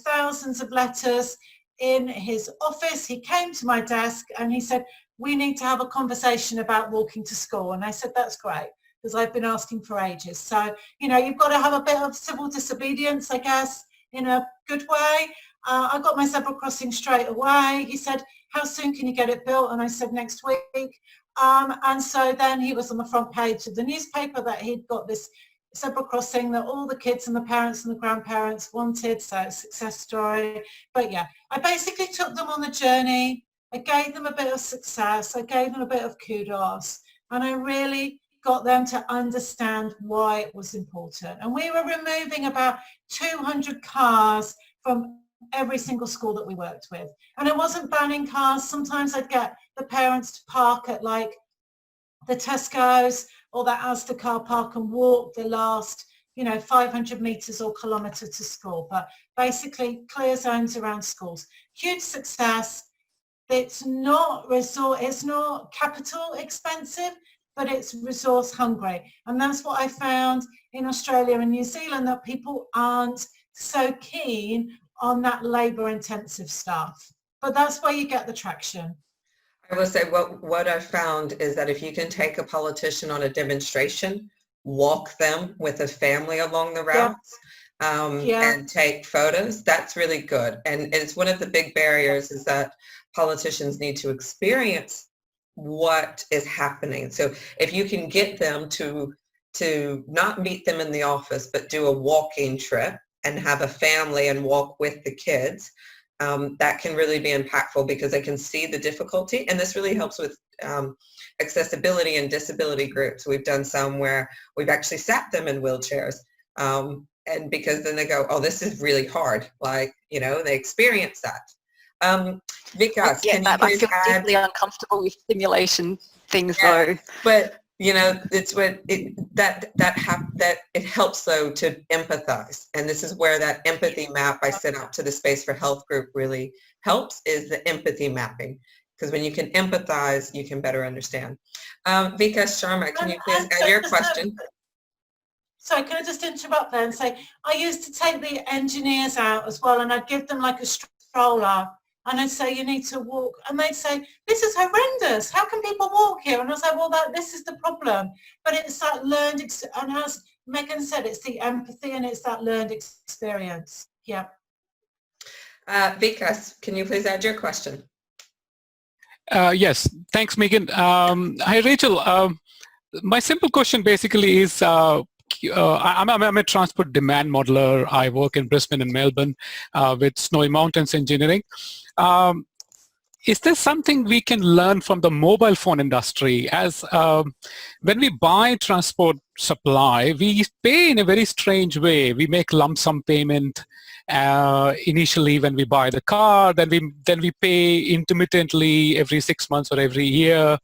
thousands of letters in his office. He came to my desk and he said, we need to have a conversation about walking to school. And I said, that's great, because I've been asking for ages. So, you've got to have a bit of civil disobedience, I guess, in a good way. I got my zebra crossing straight away. He said, how soon can you get it built? And I said, next week. And so then he was on the front page of the newspaper that he'd got this zebra crossing that all the kids and the parents and the grandparents wanted. So it's a success story. But yeah, I basically took them on the journey. I gave them a bit of success. I gave them a bit of kudos. And I really got them to understand why it was important. And we were removing about 200 cars from every single school that we worked with. And it wasn't banning cars. Sometimes I'd get the parents to park at like the Tesco's or the Asda car park and walk the last, 500 meters or kilometer to school. But basically clear zones around schools. Huge success. It's not capital expensive, but it's resource hungry. And that's what I found in Australia and New Zealand, that people aren't so keen on that labor intensive stuff. But that's where you get the traction. I will say what I found is that if you can take a politician on a demonstration, walk them with a family along the routes, and take photos, that's really good. And it's one of the big barriers is that politicians need to experience what is happening. So if you can get them to not meet them in the office, but do a walking trip and have a family and walk with the kids, that can really be impactful because they can see the difficulty. And this really helps with accessibility and disability groups. We've done some where we've actually sat them in wheelchairs. And because then they go, oh, this is really hard. Like, they experience that. Vikas, can you please add? I feel deeply uncomfortable with simulation things though. But it's what that it helps though to empathize, and this is where that empathy map I sent out to the SpaceForHealth group really helps, is the empathy mapping, because when you can empathize, you can better understand. Vikas Sharma, can you please add your question? Sorry, can I just interrupt there and say, I used to take the engineers out as well, and I'd give them like a stroller. And I'd say, you need to walk. And they'd say, this is horrendous. How can people walk here? And I was like, well, this is the problem. But it's that learned, and as Megan said, it's the empathy and it's that learned experience. Yeah. Vikas, can you please add your question? Yes, thanks, Megan. Hi, Rachel. My simple question basically is, I'm a transport demand modeler. I work in Brisbane and Melbourne with Snowy Mountains Engineering. Is there something we can learn from the mobile phone industry? As when we buy transport supply, we pay in a very strange way. We make lump sum payment initially when we buy the car, then we pay intermittently every 6 months or every year.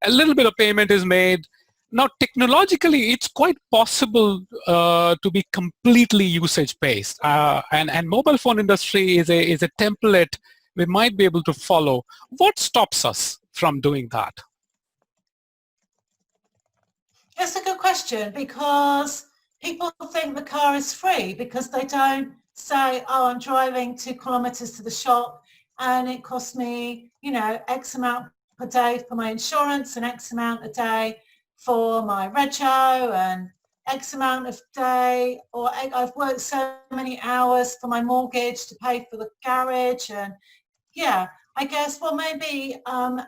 A little bit of payment is made. Now, technologically, it's quite possible to be completely usage-based, and mobile phone industry is a template we might be able to follow. What stops us from doing that? That's a good question, because people think the car is free because they don't say, oh, I'm driving 2 kilometers to the shop and it costs me, X amount per day for my insurance and X amount a day for my rego and X amount of day, or I've worked so many hours for my mortgage to pay for the garage. And yeah, I guess, well, maybe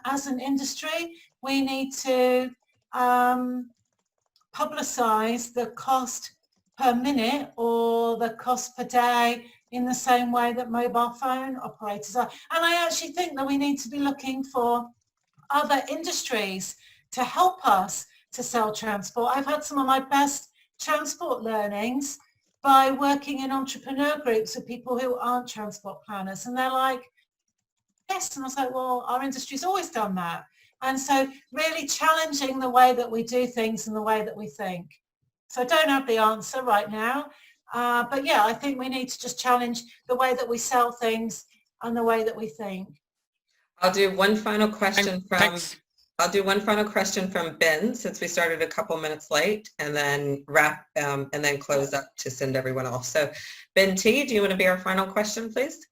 as an industry, we need to publicize the cost per minute or the cost per day in the same way that mobile phone operators are. And I actually think that we need to be looking for other industries to help us to sell transport. I've had some of my best transport learnings by working in entrepreneur groups with people who aren't transport planners, and they're like, yes. And I was like, well, our industry's always done that. And so really challenging the way that we do things and the way that we think. So I don't have the answer right now, but yeah, I think we need to just challenge the way that we sell things and the way that we think. I'll do one final question from I'll do one final question from Ben, since we started a couple minutes late, and then wrap and then close up to send everyone off. So Ben T, do you want to be our final question, please?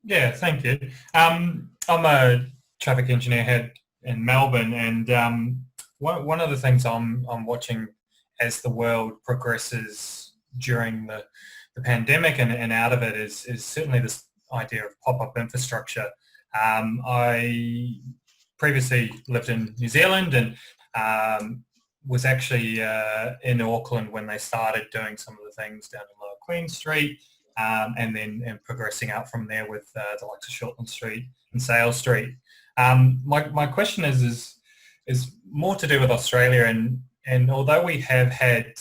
Yeah, thank you. I'm a traffic engineer head in Melbourne, and one of the things I'm watching as the world progresses during the pandemic and out of it is certainly this idea of pop-up infrastructure. I previously lived in New Zealand and was actually in Auckland when they started doing some of the things down in Lower Queen Street, and then progressing out from there with the likes of Shortland Street and Sale Street. My question is more to do with Australia, and although we have had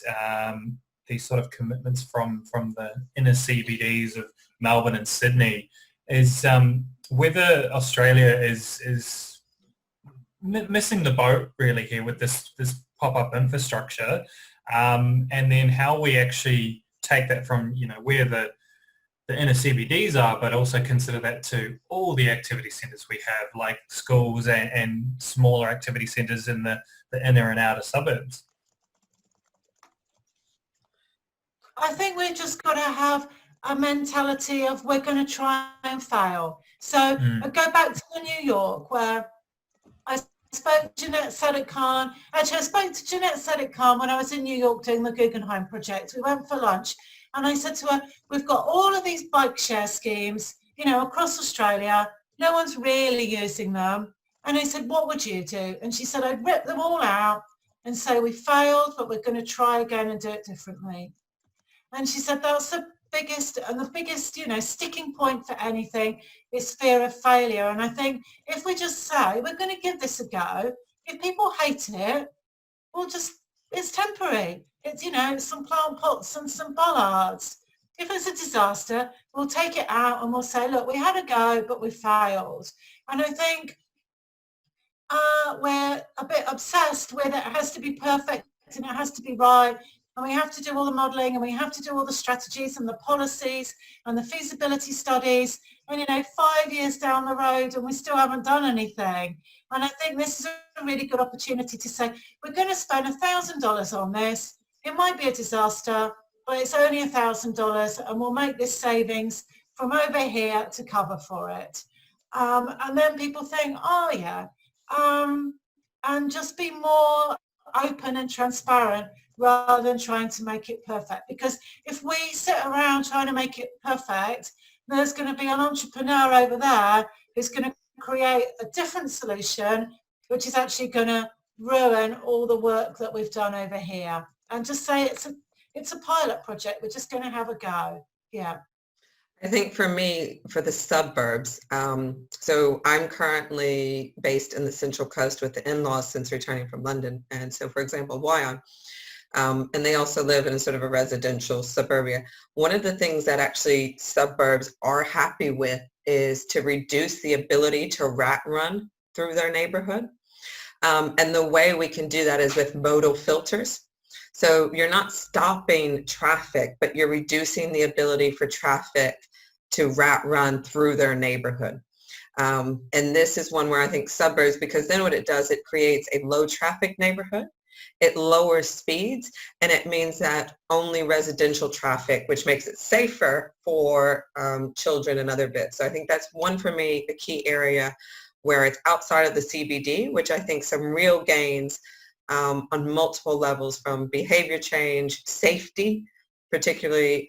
these sort of commitments from the inner CBDs of Melbourne and Sydney, is whether Australia is missing the boat really here with this pop-up infrastructure, and then how we actually take that from, you know, where the inner CBDs are, but also consider that to all the activity centres we have, like schools and smaller activity centres in the inner and outer suburbs. I think we've just got to have a mentality of we're going to try and fail. So I go back to New York, where I spoke to Jeanette Sadik-Khan. Actually, I spoke to Jeanette Sadik-Khan when I was in New York doing the Guggenheim project. We went for lunch, and I said to her, we've got all of these bike share schemes, you know, across Australia. No one's really using them. And I said, what would you do? And she said, I'd rip them all out and say we failed, but we're going to try again and do it differently. And she said that's the biggest, you know, sticking point for anything is fear of failure. And I think if we just say we're going to give this a go, if people hate it, we'll just, it's temporary. It's, you know, some plant pots and some bollards. If it's a disaster, we'll take it out and we'll say, look, we had a go, but we failed. And I think we're a bit obsessed with it has to be perfect and it has to be right. And we have to do all the modelling and we have to do all the strategies and the policies and the feasibility studies. And, you know, 5 years down the road and we still haven't done anything. And I think this is a really good opportunity to say, we're going to spend $1,000 on this. It might be a disaster, but it's only $1,000 and we'll make this savings from over here to cover for it. And then people think, oh, yeah, and just be more open and transparent rather than trying to make it perfect. Because if we sit around trying to make it perfect, there's going to be an entrepreneur over there who's going to create a different solution, which is actually going to ruin all the work that we've done over here. And just say it's a pilot project. We're just going to have a go. Yeah. I think for me, for the suburbs, so I'm currently based in the Central Coast with the in-laws since returning from London. And so, for example, Wyong, and they also live in sort of a residential suburbia. One of the things that actually suburbs are happy with is to reduce the ability to rat run through their neighborhood. And the way we can do that is with modal filters. So you're not stopping traffic, but you're reducing the ability for traffic to rat run through their neighborhood. And this is one where I think suburbs, because then what it does, it creates a low traffic neighborhood. It lowers speeds, and it means that only residential traffic, which makes it safer for children and other bits. So I think that's one for me, a key area where it's outside of the CBD, which I think some real gains on multiple levels, from behavior change, safety, particularly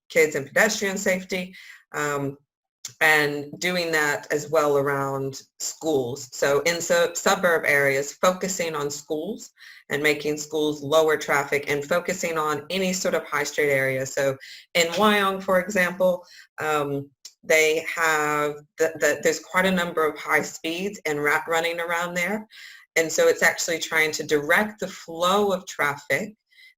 kids and pedestrian safety, and doing that as well around schools. So in suburb areas, focusing on schools and making schools lower traffic and focusing on any sort of high street area. So in Wyong, for example, they have, there's quite a number of high speeds and rat running around there. And so it's actually trying to direct the flow of traffic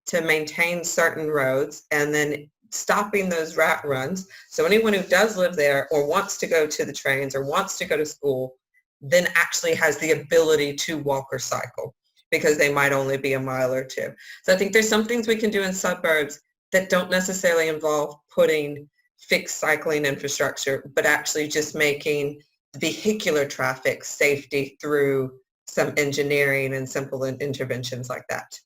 to maintain certain roads and then stopping those rat runs. So anyone who does live there or wants to go to the trains or wants to go to school then actually has the ability to walk or cycle, because they might only be a mile or two. So I think there's some things we can do in suburbs that don't necessarily involve putting fixed cycling infrastructure, but actually just making vehicular traffic safety through some engineering and simple interventions like that.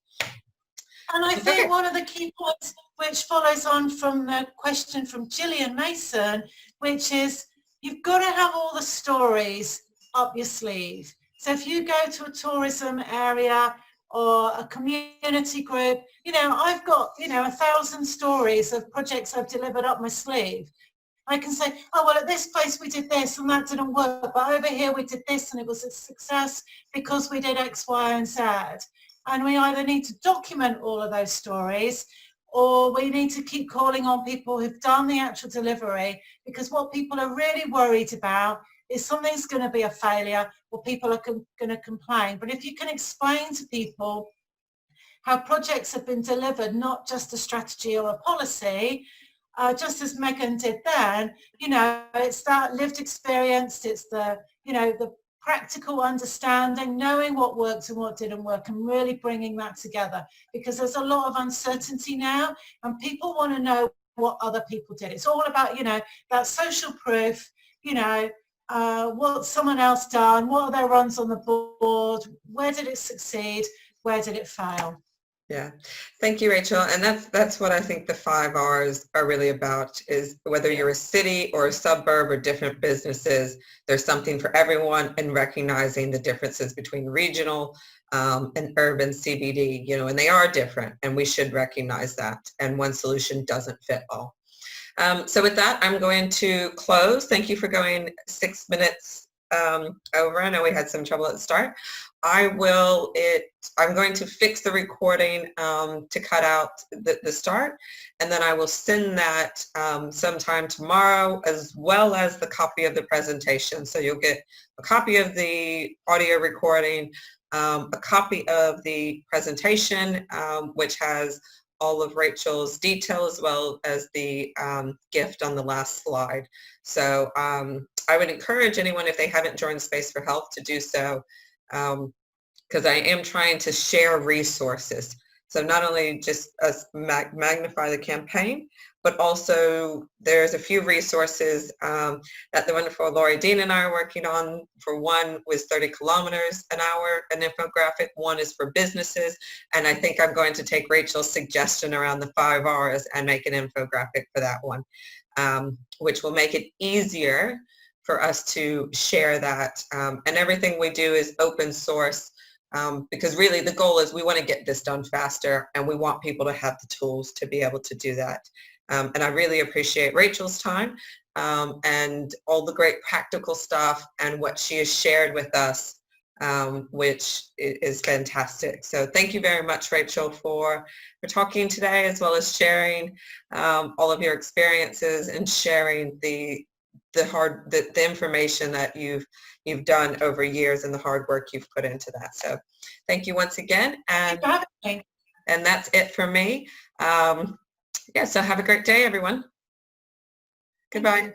And I think Okay. one of the key points which follows on from the question from Gillian Mason, which is you've got to have all the stories up your sleeve. So if you go to a tourism area or a community group, I've got, 1,000 stories of projects I've delivered up my sleeve. I can say, oh, well, at this place we did this and that didn't work, but over here we did this and it was a success because we did X, Y, and Z. And we either need to document all of those stories or we need to keep calling on people who've done the actual delivery, because what people are really worried about is something's going to be a failure or people are going to complain. But if you can explain to people how projects have been delivered, not just a strategy or a policy, just as Megan did then, it's that lived experience, it's the practical understanding, knowing what worked and what didn't work, and really bringing that together, because there's a lot of uncertainty now and people want to know what other people did. It's all about, that social proof, what someone else done, what are their runs on the board, where did it succeed, where did it fail? Yeah, thank you, Rachel. And that's what I think the 5R's are really about, is whether you're a city or a suburb or different businesses, there's something for everyone, and recognizing the differences between regional and urban CBD, and they are different, and we should recognize that, and one solution doesn't fit all. So with that, I'm going to close. Thank you for going 6 minutes over. I know we had some trouble at the start. I'm going to fix the recording to cut out the start, and then I will send that sometime tomorrow, as well as the copy of the presentation. So you'll get a copy of the audio recording, a copy of the presentation, which has all of Rachel's detail, as well as the gift on the last slide. So I would encourage anyone, if they haven't joined Space4Health, to do so, because I am trying to share resources. So not only just magnify the campaign, but also there's a few resources that the wonderful Lori Dean and I are working on. For one was 30 kilometers an hour, an infographic. One is for businesses. And I think I'm going to take Rachel's suggestion around the 5R's and make an infographic for that one, which will make it easier for us to share that. And everything we do is open source, because really the goal is we want to get this done faster, and we want people to have the tools to be able to do that. And I really appreciate Rachel's time and all the great practical stuff and what she has shared with us, which is fantastic. So thank you very much, Rachel, for talking today, as well as sharing all of your experiences and sharing the information that you've done over years and the hard work you've put into that. So thank you once again. And that's it for me. Yeah, so have a great day, everyone. Goodbye.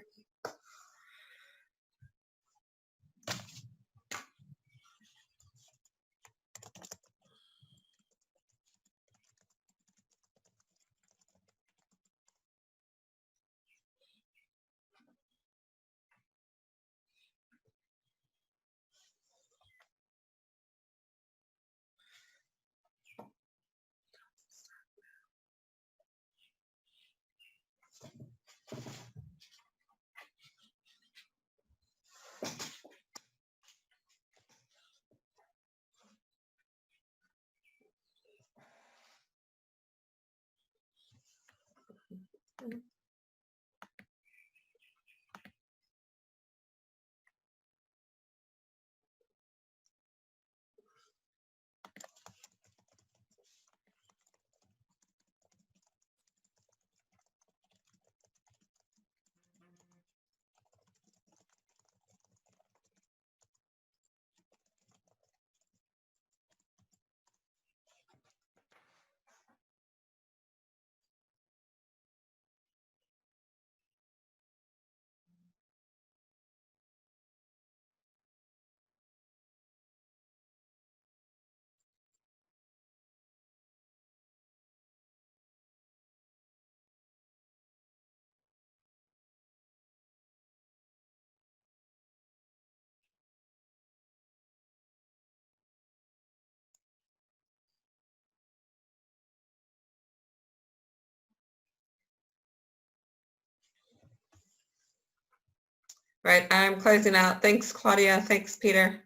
Right, I'm closing out. Thanks, Claudia. Thanks, Peter.